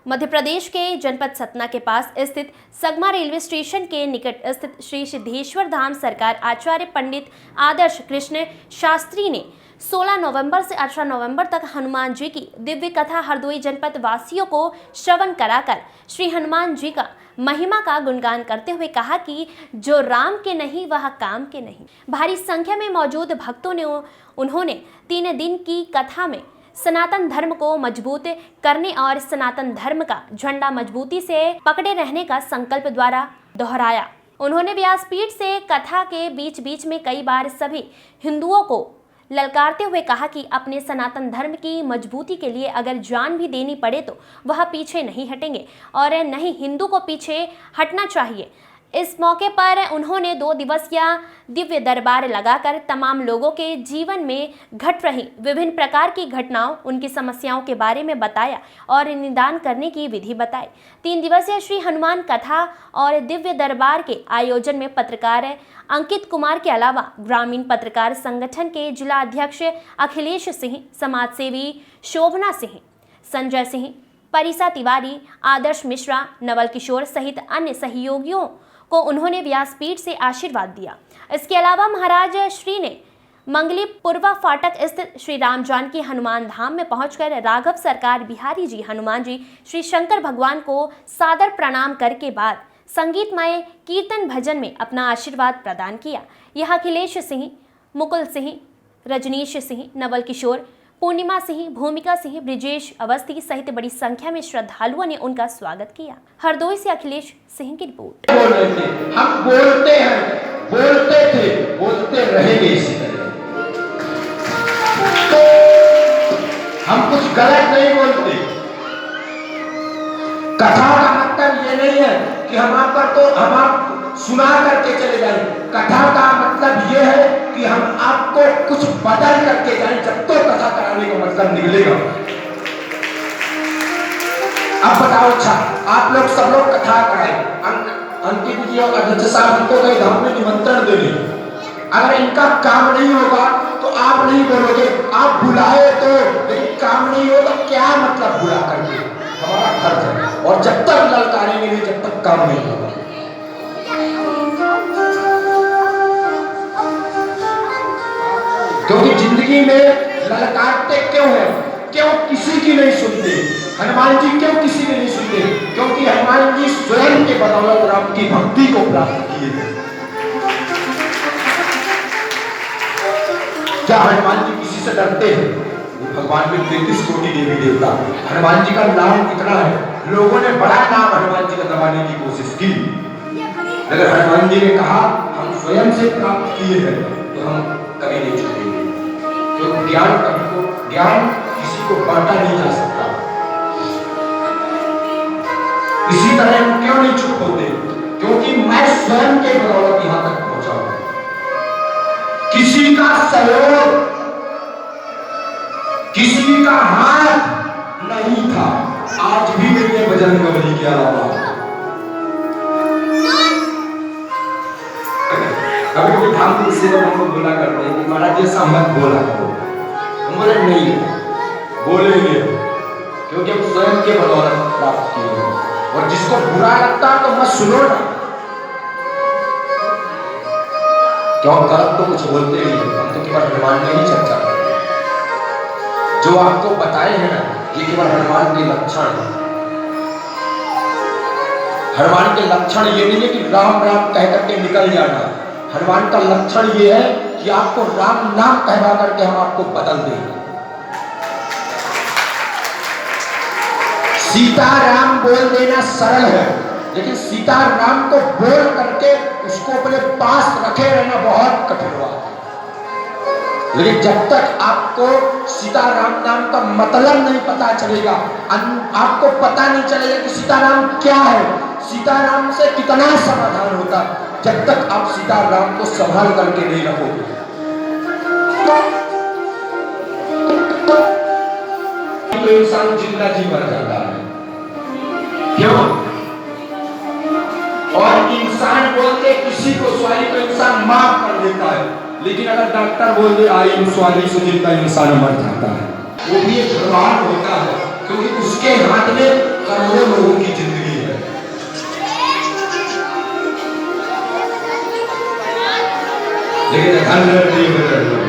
मध्य प्रदेश के जनपद सतना के पास स्थित सगमा रेलवे स्टेशन के निकट स्थित श्री सिद्धेश्वर धाम सरकार आचार्य पंडित आदर्श कृष्ण शास्त्री ने 16 नवंबर से 18 नवंबर तक हनुमान जी की दिव्य कथा हरदोई जनपद वासियों को श्रवण कराकर श्री हनुमान जी का महिमा का गुणगान करते हुए कहा कि जो राम के नहीं वह काम के नहीं। भारी संख्या में मौजूद भक्तों ने उन्होंने 3 दिन की कथा में सनातन धर्म को मजबूत करने और सनातन धर्म का झंडा मजबूती से पकड़े रहने का संकल्प द्वारा दोहराया। उन्होंने व्यासपीठ से कथा के बीच बीच में कई बार सभी हिंदुओं को ललकारते हुए कहा कि अपने सनातन धर्म की मजबूती के लिए अगर जान भी देनी पड़े तो वह पीछे नहीं हटेंगे और नहीं हिंदू को पीछे हटना चाहिए। इस मौके पर उन्होंने 2 दिवसीय दिव्य दरबार लगाकर तमाम लोगों के जीवन में घट रही विभिन्न प्रकार की घटनाओं, उनकी समस्याओं के बारे में बताया और निदान करने की विधि बताई। 3 दिवसीय श्री हनुमान कथा और दिव्य दरबार के आयोजन में पत्रकार अंकित कुमार के अलावा ग्रामीण पत्रकार संगठन के जिला अध्यक्ष अखिलेश सिंह, समाजसेवी शोभना सिंह, संजय सिंह, परिसा तिवारी, आदर्श मिश्रा, नवल किशोर सहित अन्य सहयोगियों को उन्होंने व्यासपीठ से आशीर्वाद दिया। इसके अलावा महाराज श्री ने मंगली पूर्वा फाटक स्थित श्री राम जानकी हनुमान धाम में पहुंचकर राघव सरकार बिहारी जी हनुमान जी श्री शंकर भगवान को सादर प्रणाम करके बाद संगीतमय कीर्तन भजन में अपना आशीर्वाद प्रदान किया। यह अखिलेश सिंह, मुकुल सिंह, रजनीश सिंह, नवल किशोर, पूर्णिमा सिंह, भूमिका सिंह, ब्रिजेश अवस्थी सहित बड़ी संख्या में श्रद्धालुओं ने उनका स्वागत किया। हरदोई से अखिलेश सिंह की रिपोर्ट। हम बोलते हैं, बोलते थे, बोलते रहेंगे इसी तरह। तो हम कुछ गलत नहीं बोलते। कथा का मतलब ये नहीं है कि हम आप सुना करके चले जाएं। कथा का मतलब ये है कि हम आपको कुछ बदल करके जाएं। जब तो कथा कराने का मतलब निकलेगा। अब बताओ, अच्छा आप लोग सब लोग कथा कराएं। अंकित जी और अध्यक्ष साहब हमको कहीं धाम में निमंत्रण देने, अगर इनका काम नहीं होगा तो आप नहीं बोलोगे। आप बुलाए तो, लेकिन काम नहीं होगा क्या मतलब बुला करके? हमारा फर्ज है और जब तक ललकारेंगे नहीं, जब तक काम नहीं होगा। क्योंकि जिंदगी में ललकारते क्यों है? क्यों किसी की नहीं सुनते? हनुमान जी क्यों किसी की नहीं सुनते? क्योंकि हनुमान जी स्वयं के बदौलत राम की भक्ति को प्राप्त किए हैं। क्या हनुमान जी किसी से डरते हैं? भगवान में 33 कोटि देवी देवता, हनुमान जी का नाम कितना है। लोगों ने बड़ा नाम हनुमान जी का दबाने की कोशिश की, अगर हनुमान जी ने कहा हम स्वयं से प्राप्त किए हैं तो हम कभी नहीं छूटेंगे। तो ज्ञान किसी को बांटा नहीं जा सकता। इसी तरह हम क्यों नहीं चुप होते? क्योंकि मैं स्वयं के बदौलत यहां तक पहुंचा हूं। किसी का सहयोग, किसी का हाथ नहीं था। आज भी मेरे बजरंगबली के अलावा कभी धाम से हमको बोला करते हैं कि महाराज जैसा मत बोला करो। हम बोले नहीं, बोलेंगे क्योंकि हम स्वयं के बदौलत प्राप्त किए हैं। और जिसको बुरा लगता है तो मत सुनो ना। क्यों गलत तो कुछ बोलते ही हैं। हम तो केवल हनुमान में ही चर्चा करते हैं। जो आपको बताए हैं ना, ये केवल हनुमान के लक्षण है। हनुमान के लक्षण ये नहीं है कि राम राम कह करके निकल जाना। हनुमान का लक्षण ये है कि आपको राम नाम कहवा करके हम आपको बदल देंगे। सीता राम बोल देना सरल है, लेकिन सीता राम को बोल करके उसको अपने पास रखे रहना बहुत कठिन बात है। लेकिन जब तक आपको सीता राम नाम का मतलब नहीं पता चलेगा, आपको पता नहीं चलेगा कि सीता राम क्या है, सीता राम से कितना समाधान होता, जब तक आप सीता राम को संभाल करके नहीं रखोगे। तो इंसान जिंदा जी मर जाता है। क्यों? और इंसान बोलते किसी को सॉरी तो इंसान माफ कर देता है, लेकिन अगर डॉक्टर बोल दे आई एम सॉरी से जिंदा इंसान मर जाता है। वो भी एक भगवान होता है, क्योंकि उसके हाथ में करोड़ों लोगों की जिंदगी है। लेकिन 100 people